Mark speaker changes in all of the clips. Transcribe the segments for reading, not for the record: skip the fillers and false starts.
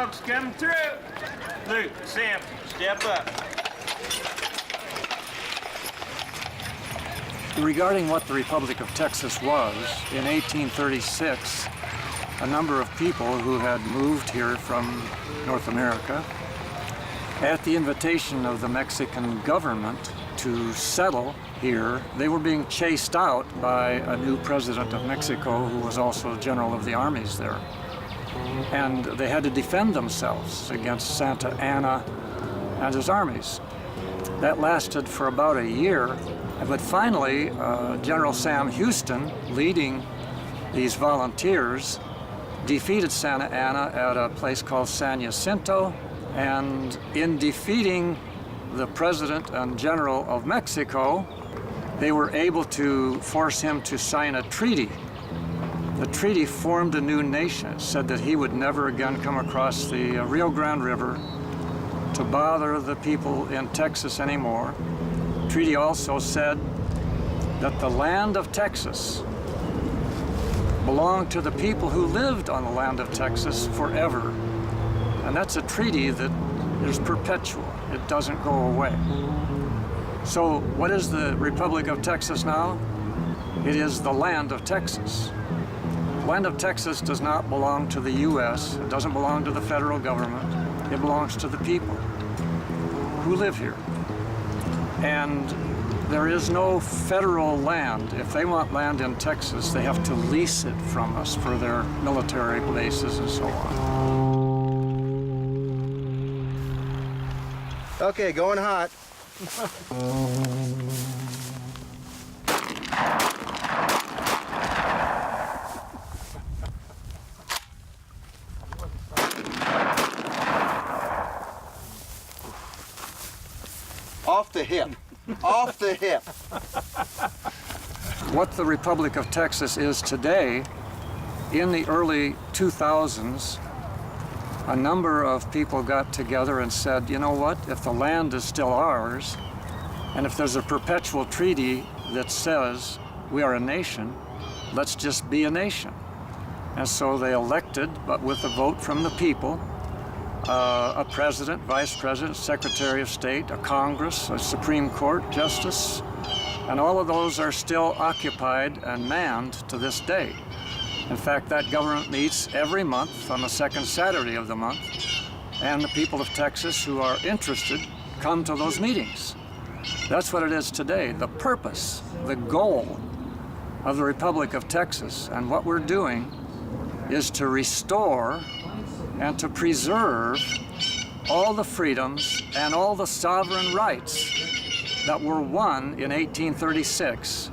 Speaker 1: Scout's coming through. Luke, Sam, step up.
Speaker 2: Regarding what the Republic of Texas was, in 1836, a number of people who had moved here from North America, at the invitation of the Mexican government to settle here, they were being chased out by a new president of Mexico who was also general of the armies there. And they had to defend themselves against Santa Anna and his armies. That lasted for about a year, but finally General Sam Houston, leading these volunteers, defeated Santa Anna at a place called San Jacinto, and in defeating the president and general of Mexico, they were able to force him to sign a treaty. The treaty formed a new nation. It said that he would never again come across the Rio Grande River to bother the people in Texas anymore. The treaty also said that the land of Texas belonged to the people who lived on the land of Texas forever. And that's a treaty that is perpetual. It doesn't go away. So what is the Republic of Texas now? It is the land of Texas. The land of Texas does not belong to the U.S. It doesn't belong to the federal government. It belongs to the people who live here. And there is no federal land. If they want land in Texas, they have to lease it from us for their military bases and so on.
Speaker 3: Okay, going hot. Off the hip. Off the hip.
Speaker 2: What the Republic of Texas is today, in the early 2000s, a number of people got together and said, you know what, if the land is still ours, and if there's a perpetual treaty that says we are a nation, let's just be a nation. And so they elected, but with a vote from the people, a president, vice president, secretary of state, a Congress, a Supreme Court justice, and all of those are still occupied and manned to this day. In fact, that government meets every month on the second Saturday of the month, and the people of Texas who are interested come to those meetings. That's what it is today. The purpose, the goal of the Republic of Texas and what we're doing is to restore and to preserve all the freedoms and all the sovereign rights that were won in 1836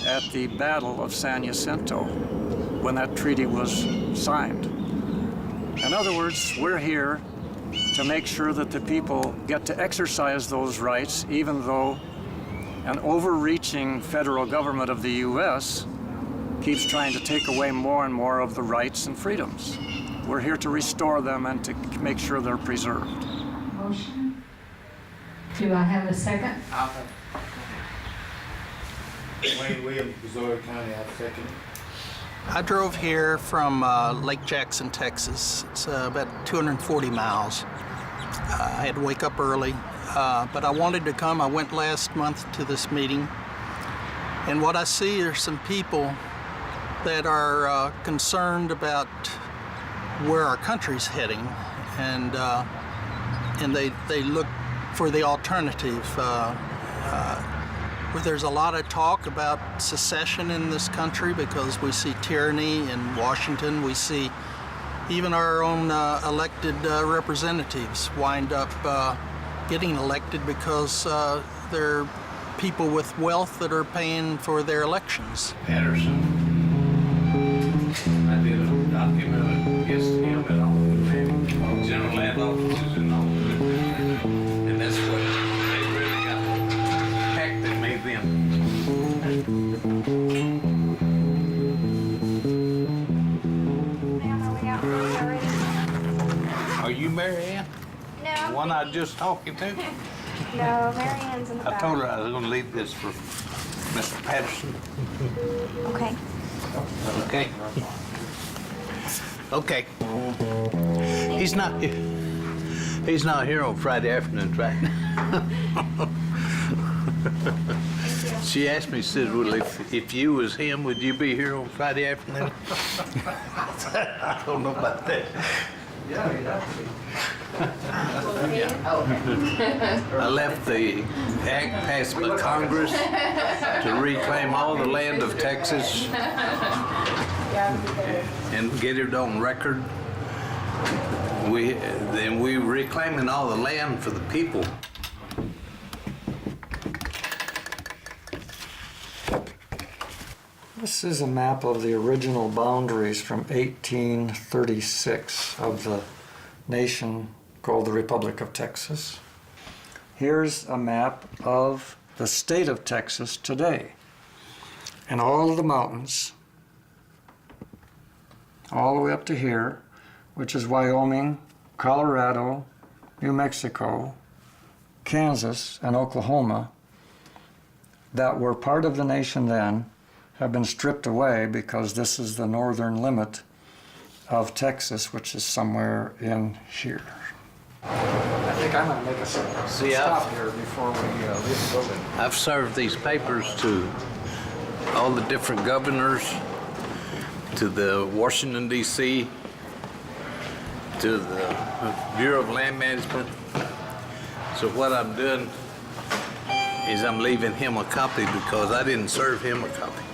Speaker 2: at the Battle of San Jacinto, when that treaty was signed. In other words, we're here to make sure that the people get to exercise those rights, even though an overreaching federal government of the U.S. keeps trying to take away more and more of the rights and freedoms. We're here to restore them and to make sure they're preserved.
Speaker 4: Motion. Do I have a second?
Speaker 5: Wayne Williams, Missouri County, I second.
Speaker 6: I drove here from Lake Jackson, Texas. It's about 240 miles. I had to wake up early, but I wanted to come. I went last month to this meeting, and what I see are some people that are concerned about where our country's heading, and they look for the alternative. There's a lot of talk about secession in this country because we see tyranny in Washington. We see even our own elected representatives wind up getting elected because they're people with wealth that are paying for their elections.
Speaker 5: Patterson. I did a document against him and all the general land offices and all. And that's what they really got the pact that made them. Are you Mary Ann?
Speaker 7: No.
Speaker 5: The one I was just talking to?
Speaker 7: No, Mary Ann's in the
Speaker 5: I
Speaker 7: back.
Speaker 5: told her I was going to leave this for Mr. Patterson.
Speaker 7: Okay.
Speaker 5: Okay. Okay. He's not here on Friday afternoons, right? She asked me, she said, well, if you was him, would you be here on Friday afternoon? I don't know about that.
Speaker 2: Yeah, you'd have to be.
Speaker 5: I left the act passed by Congress to reclaim all the land of Texas and get it on record. We reclaiming all the land for the people.
Speaker 2: This is a map of the original boundaries from 1836 of the nation called the Republic of Texas. Here's a map of the state of Texas today. And all of the mountains, all the way up to here, which is Wyoming, Colorado, New Mexico, Kansas, and Oklahoma, that were part of the nation then, have been stripped away because this is the northern limit of Texas, which is somewhere in here. I think I'm going to make a stop here before we leave the building.
Speaker 5: I've served these papers to all the different governors, to the Washington, D.C., to the Bureau of Land Management. So what I'm doing is I'm leaving him a copy because I didn't serve him a copy.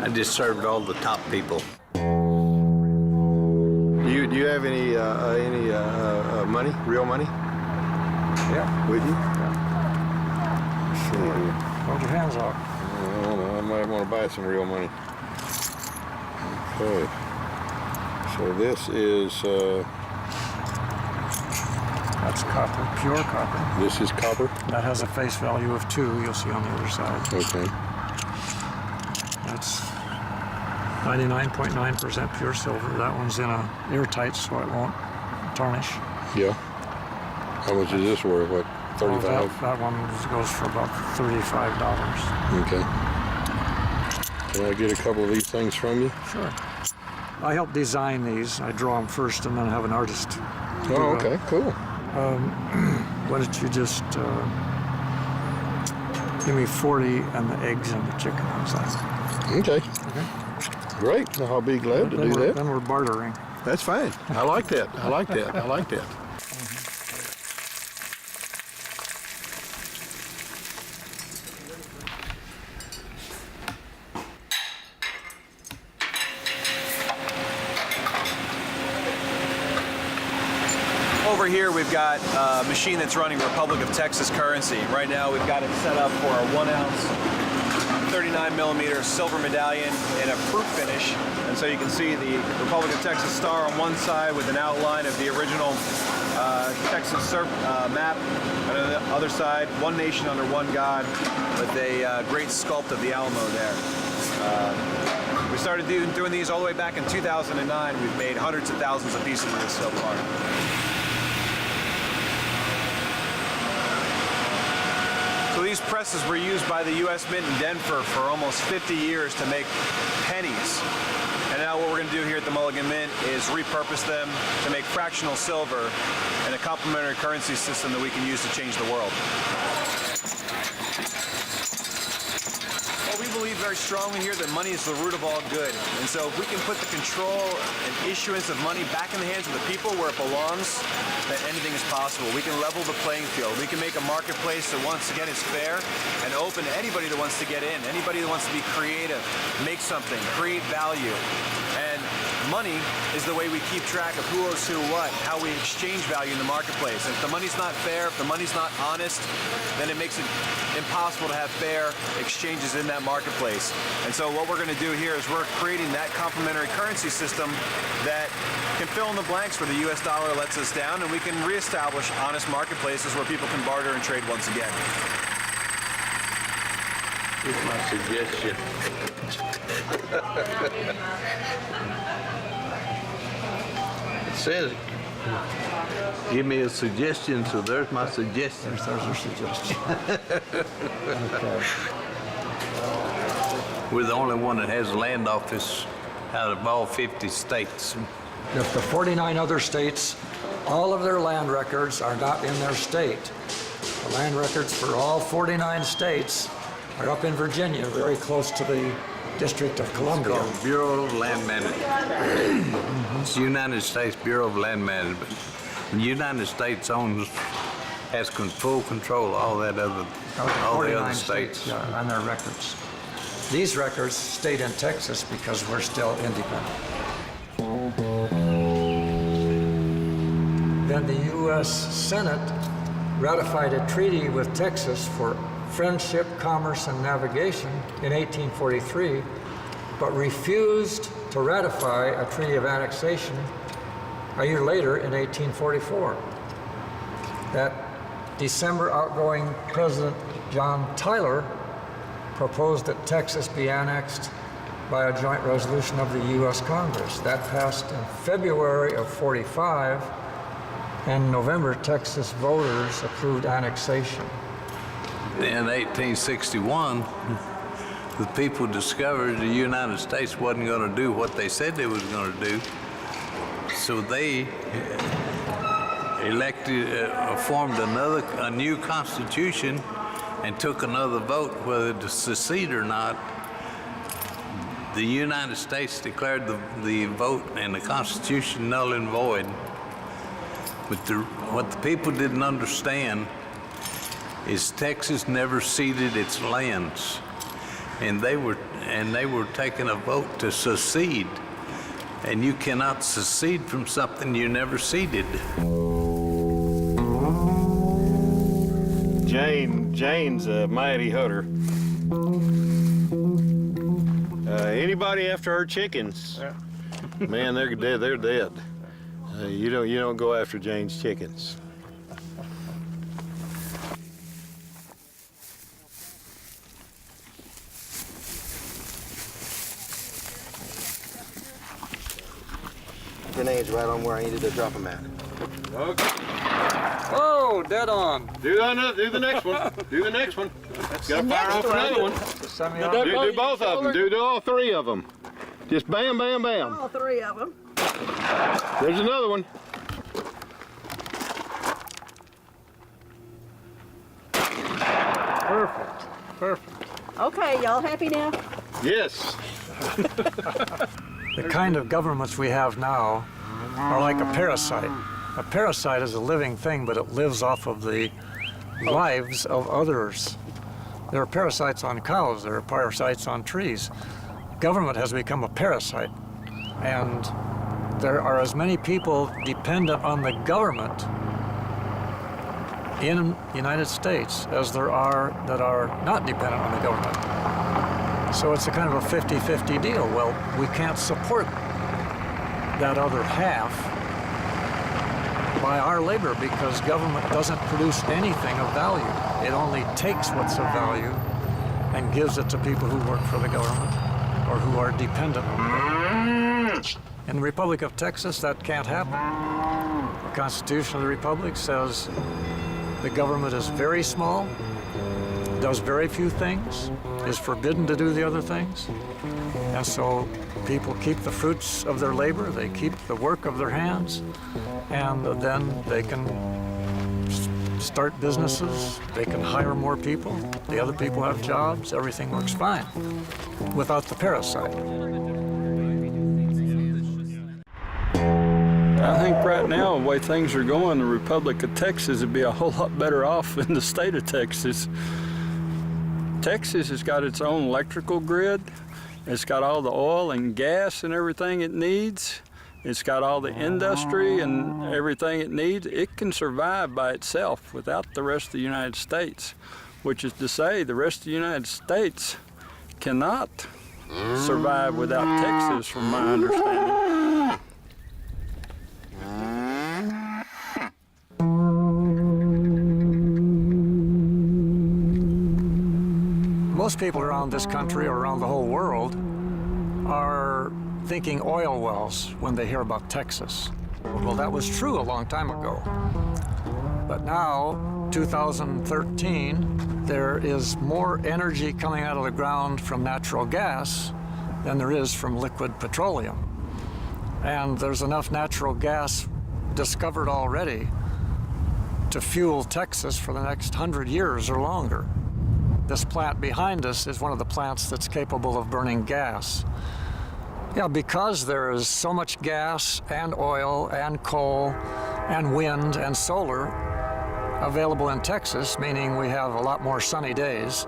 Speaker 5: I just served all the top people.
Speaker 3: Do you have any money, real money,
Speaker 2: Yeah.
Speaker 3: with you?
Speaker 2: Sure. Hold your hands out.
Speaker 3: I don't know. I might want to buy some real money. Okay. So this is
Speaker 2: That's copper, pure copper.
Speaker 3: this is copper.
Speaker 2: That has a face value of 2, you'll see on the other side.
Speaker 3: Okay.
Speaker 2: That's 99.9% pure silver. That one's in a airtight, so it won't tarnish.
Speaker 3: Yeah. How much is this worth? What? 35.
Speaker 2: That one goes for about $35.
Speaker 3: Okay. Can I get a couple of these things from you?
Speaker 2: Sure. I help design these. I draw them first and then have an artist. do
Speaker 3: Oh,
Speaker 2: it.
Speaker 3: okay. Cool.
Speaker 2: Why don't you just give me 40 and the eggs and the chicken on side.
Speaker 3: Okay. Great. I'll be glad to do that.
Speaker 2: Then we're bartering.
Speaker 3: That's fine. I like that. I like that. I like that.
Speaker 8: Over here we've got a machine that's running Republic of Texas currency. Right now we've got it set up for a 1 ounce 39mm silver medallion in a fruit finish. And so you can see the Republic of Texas star on one side with an outline of the original Texas map. And on the other side, one nation under one God with a great sculpt of the Alamo there. We started doing these all the way back in 2009. We've made hundreds of thousands of pieces of this so far. So these presses were used by the U.S. Mint in Denver for almost 50 years to make pennies. And now what we're going to do here at the Mulligan Mint is repurpose them to make fractional silver and a complementary currency system that we can use to change the world. Well, we believe very strongly here that money is the root of all good. And so if we can put the control and issuance of money back in the hands of the people where it belongs, then anything is possible. We can level the playing field. We can make a marketplace that once again is fair and open to anybody that wants to get in, anybody that wants to be creative, make something, create value. And money is the way we keep track of who owes who what, how we exchange value in the marketplace. And if the money's not fair, if the money's not honest, then it makes it impossible to have fair exchanges in that marketplace. And so what we're going to do here is we're creating that complementary currency system that can fill in the blanks where the U.S. dollar lets us down, and we can reestablish honest marketplaces where people can barter and trade once again.
Speaker 5: Here's my suggestion. It says, give me a suggestion, so there's my suggestion.
Speaker 2: There's your suggestion.
Speaker 5: We're the only one that has a land office out of all 50 states.
Speaker 2: If the 49 other states, all of their land records are not in their state. The land records for all 49 states are up in Virginia, very close to the District of Columbia.
Speaker 5: It's called Bureau of Land Management. It's the United States Bureau of Land Management. The United States has full control of all that other, all the other states.
Speaker 2: Yeah, on their records. These records stayed in Texas because we're still independent. Then the U.S. Senate ratified a treaty with Texas for friendship, commerce, and navigation in 1843, but refused to ratify a treaty of annexation a year later in 1844. That December, outgoing President John Tyler proposed that Texas be annexed by a joint resolution of the U.S. Congress. That passed in February of 45, and in November, Texas voters approved annexation.
Speaker 5: In 1861, the people discovered the United States wasn't going to do what they said they was going to do, so they formed a new constitution and took another vote whether to secede or not. The United States declared the vote and the Constitution null and void. But what the people didn't understand is Texas never ceded its lands, and they were taking a vote to secede, and you cannot secede from something you never ceded.
Speaker 3: Jane's a mighty hunter. Anybody after her chickens? Man, they're dead. They're dead. You don't go after Jane's chickens.
Speaker 8: Grenades right on where I needed to drop them at.
Speaker 3: Okay.
Speaker 2: Oh, dead on.
Speaker 3: Do the next one. Do the next one. Gotta fire off another one. Do both of them. Do all three of them. Just bam, bam, bam.
Speaker 9: All three of them.
Speaker 3: There's another one.
Speaker 2: Perfect. Perfect.
Speaker 9: Okay, y'all happy now?
Speaker 3: Yes.
Speaker 2: The kind of governments we have now are like a parasite. A parasite is a living thing, but it lives off of the lives of others. There are parasites on cows, there are parasites on trees. Government has become a parasite, and there are as many people dependent on the government in the United States as there are that are not dependent on the government. So it's a kind of a 50-50 deal. Well, we can't support that other half by our labor because government doesn't produce anything of value. It only takes what's of value and gives it to people who work for the government or who are dependent on the government. In the Republic of Texas, that can't happen. The Constitution of the Republic says the government is very small, does very few things, is forbidden to do the other things. And so people keep the fruits of their labor, they keep the work of their hands, and then they can start businesses, they can hire more people, the other people have jobs, everything works fine without the parasite.
Speaker 10: I think right now, the way things are going, the Republic of Texas would be a whole lot better off than the state of Texas. Texas has got its own electrical grid. It's got all the oil and gas and everything it needs. It's got all the industry and everything it needs. It can survive by itself without the rest of the United States, which is to say the rest of the United States cannot survive without Texas, from my understanding.
Speaker 2: Most people around this country or around the whole world are thinking oil wells when they hear about Texas. Well, that was true a long time ago. But now, 2013, there is more energy coming out of the ground from natural gas than there is from liquid petroleum. and there's enough natural gas discovered already to fuel Texas for the next 100 years or longer. This plant behind us is one of the plants that's capable of burning gas. Yeah, because there is so much gas and oil and coal and wind and solar available in Texas, meaning we have a lot more sunny days.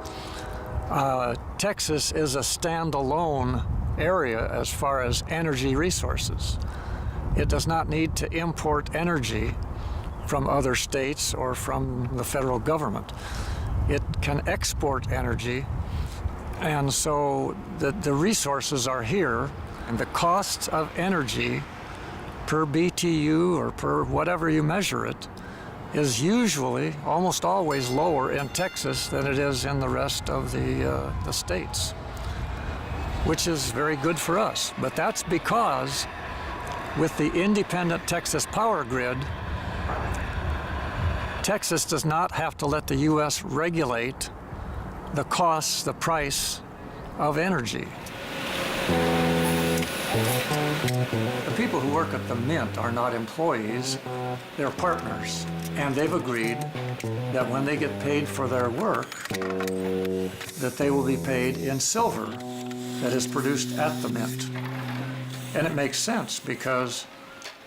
Speaker 2: Texas is a standalone area as far as energy resources. It does not need to import energy from other states or from the federal government. It can export energy, and so the resources are here, and the costs of energy per BTU or per whatever you measure it is usually, almost always, lower in Texas than it is in the rest of the states, which is very good for us. But that's because with the independent Texas power grid, Texas does not have to let the U.S. regulate the costs, the price of energy. The people who work at the Mint are not employees, they're partners. And they've agreed that when they get paid for their work, that they will be paid in silver that is produced at the Mint. And it makes sense because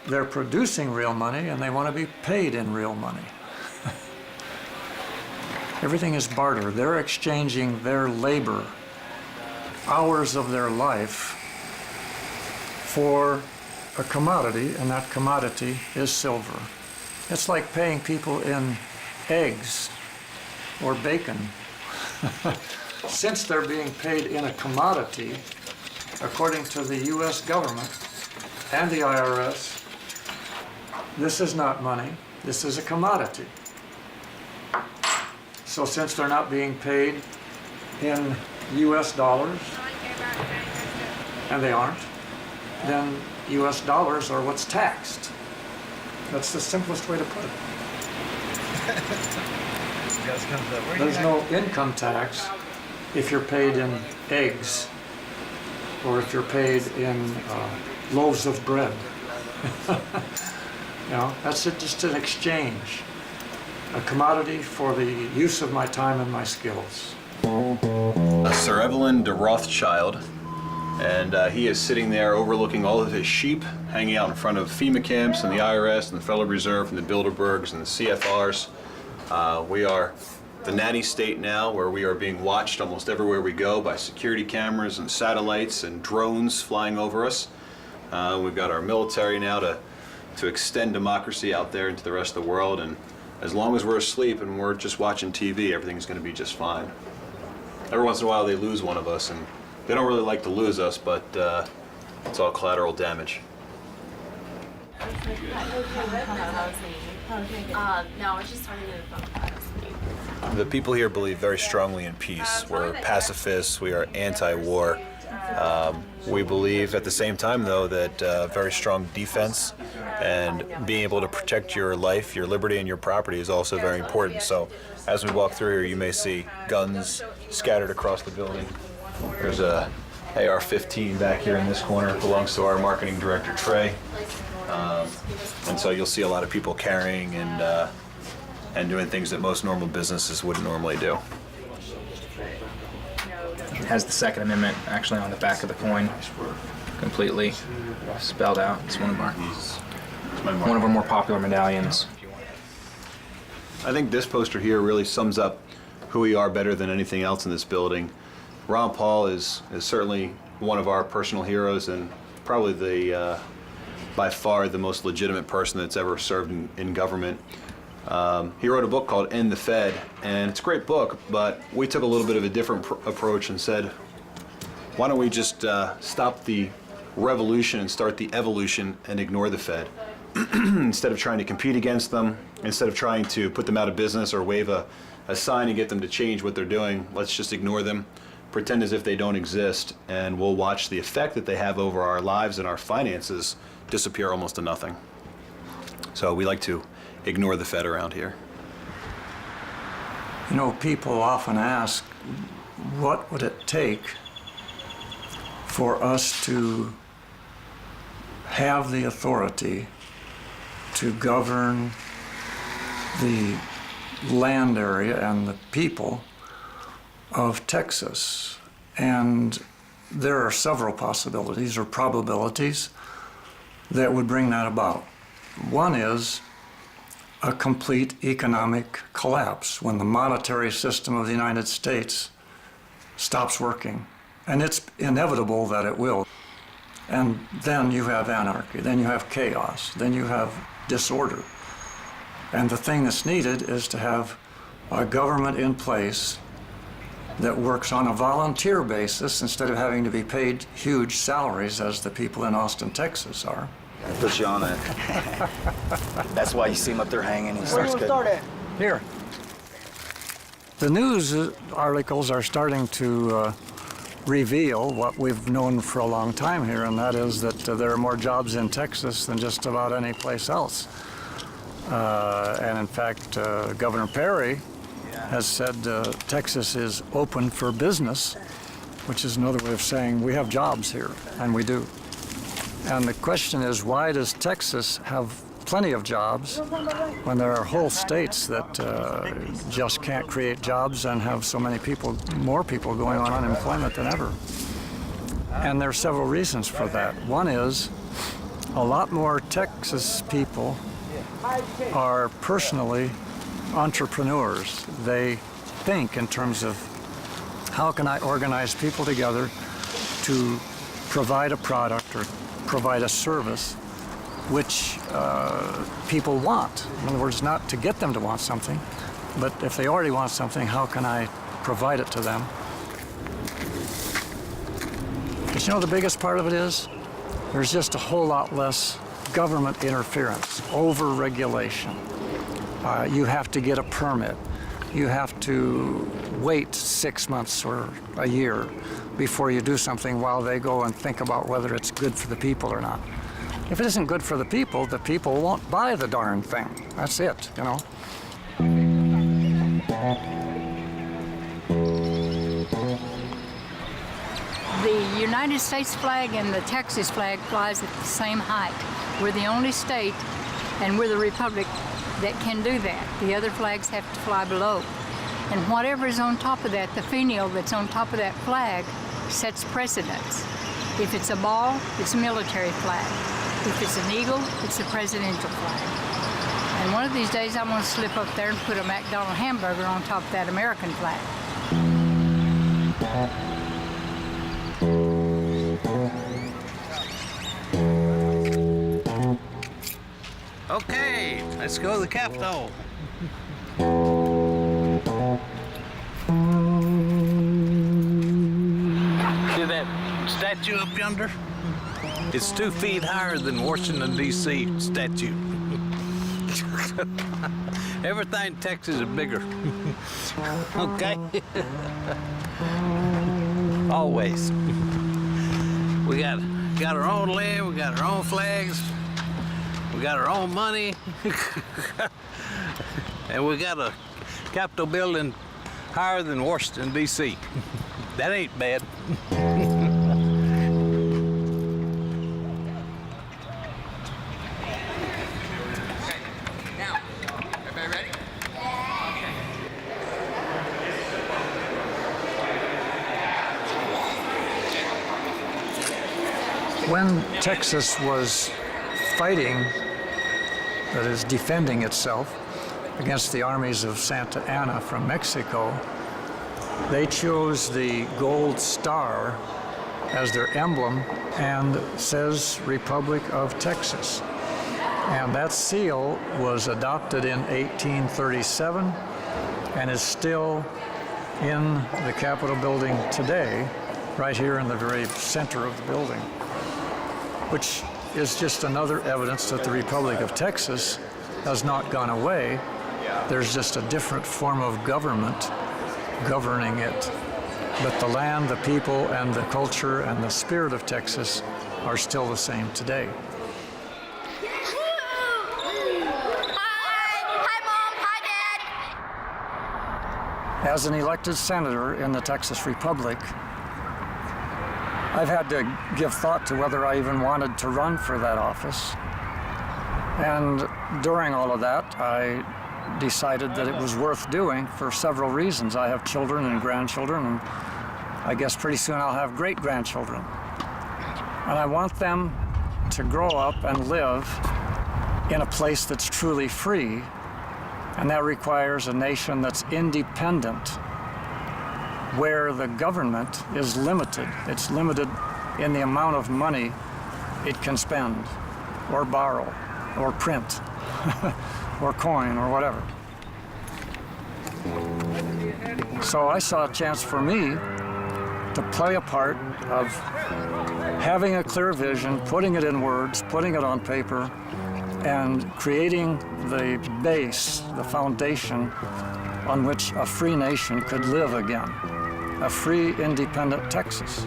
Speaker 2: they're producing real money and they want to be paid in real money. Everything is barter. They're exchanging their labor, hours of their life, for a commodity, and that commodity is silver. It's like paying people in eggs or bacon. Since they're being paid in a commodity, according to the U.S. government and the IRS, this is not money, this is a commodity. So since they're not being paid in U.S. dollars, and they aren't, then U.S. dollars are what's taxed. That's the simplest way to put it. There's no income tax if you're paid in eggs or if you're paid in loaves of bread. You know, that's just an exchange. A commodity for the use of my time and my skills.
Speaker 8: Sir Evelyn de Rothschild, and he is sitting there overlooking all of his sheep, hanging out in front of FEMA camps and the IRS and the Federal Reserve and the Bilderbergs and the CFRs. We are the nanny state now, where we are being watched almost everywhere we go by security cameras and satellites and drones flying over us. We've got our military now to extend democracy out there into the rest of the world, and as long as we're asleep and we're just watching TV, everything's going to be just fine. Every once in a while they lose one of us, and they don't really like to lose us, but it's all collateral damage.
Speaker 11: No, I was just talking to the phone.
Speaker 8: The people here believe very strongly in peace. We're pacifists, we are anti-war. We believe at the same time, though, that very strong defense and being able to protect your life, your liberty, and your property is also very important. So as we walk through here, you may see guns scattered across the building. There's a AR-15 back here in this corner. It belongs to our marketing director, Trey. And so you'll see a lot of people carrying and doing things that most normal businesses wouldn't normally do.
Speaker 12: It has the Second Amendment actually on the back of the coin, completely spelled out. It's one of our more popular medallions.
Speaker 8: I think this poster here really sums up who we are better than anything else in this building. Ron Paul is certainly one of our personal heroes and probably the by far the most legitimate person that's ever served in government. He wrote a book called End the Fed, and it's a great book, but we took a little bit of a different approach and said, why don't we just stop the revolution and start the evolution and ignore the Fed? Instead of trying to compete against them, instead of trying to put them out of business or wave a sign and get them to change what they're doing, let's just ignore them, pretend as if they don't exist, and we'll watch the effect that they have over our lives and our finances disappear almost to nothing. So we like to ignore the Fed around here.
Speaker 2: You know, people often ask, what would it take for us to have the authority to govern the land area and the people of Texas. And there are several possibilities or probabilities that would bring that about. One is a complete economic collapse when the monetary system of the United States stops working. And it's inevitable that it will. And then you have anarchy, then you have chaos, then you have disorder. And the thing that's needed is to have a government in place that works on a volunteer basis instead of having to be paid huge salaries as the people in Austin, Texas are.
Speaker 13: Put you on it. That's why you see him up there hanging. He
Speaker 9: Where do
Speaker 13: starts
Speaker 9: you want to
Speaker 13: good.
Speaker 9: start at?
Speaker 2: Here. The news articles are starting to reveal what we've known for a long time here, and that is that there are more jobs in Texas than just about any place else. And in fact, Governor Perry has said Texas is open for business, which is another way of saying we have jobs here, and we do. And the question is, why does Texas have plenty of jobs when there are whole states that just can't create jobs and have so many people, more people going on unemployment than ever? And there are several reasons for that. One is a lot more Texas people are personally entrepreneurs. They think in terms of how can I organize people together to provide a product or provide a service which people want. In other words, not to get them to want something, but if they already want something, how can I provide it to them? But you know, the biggest part of it is there's just a whole lot less government interference, over-regulation. You have to get a permit. You have to wait 6 months or a year before you do something while they go and think about whether it's good for the people or not. If it isn't good for the people won't buy the darn thing. That's it, you know.
Speaker 14: The United States flag and the Texas flag flies at the same height. We're the only state, and we're the republic that can do that. The other flags have to fly below. And whatever is on top of that, the finial that's on top of that flag, sets precedence. If it's a ball, it's a military flag. If it's an eagle, it's a presidential flag. And one of these days I'm going to slip up there and put a McDonald's hamburger on top of that American flag.
Speaker 5: Okay, let's go to the Capitol. See that statue up yonder? It's 2 feet higher than Washington, D.C. statue. Everything in Texas is bigger. Okay? Always. We got our own land, we got our own flags, we got our own money, and we got a Capitol building higher than Washington, D.C. That ain't bad.
Speaker 2: When Texas was fighting, that is, defending itself against the armies of Santa Anna from Mexico, they chose the gold star as their emblem and says Republic of Texas. And that seal was adopted in 1837 and is still in the Capitol building today, right here in the very center of the building, which is just another evidence that the Republic of Texas has not gone away. There's just a different form of government governing it. But the land, the people, and the culture and the spirit of Texas are still the same today. As an elected senator in the Texas Republic, I've had to give thought to whether I even wanted to run for that office. And during all of that, I decided that it was worth doing for several reasons. I have children and grandchildren, and I guess pretty soon I'll have great-grandchildren. And I want them to grow up and live in a place that's truly free, and that requires a nation that's independent, where the government is limited. It's limited in the amount of money it can spend, or borrow, or print, or coin, or whatever. So I saw a chance for me to play a part of having a clear vision, putting it in words, putting it on paper, and creating the base, the foundation on which a free nation could live again, a free, independent Texas.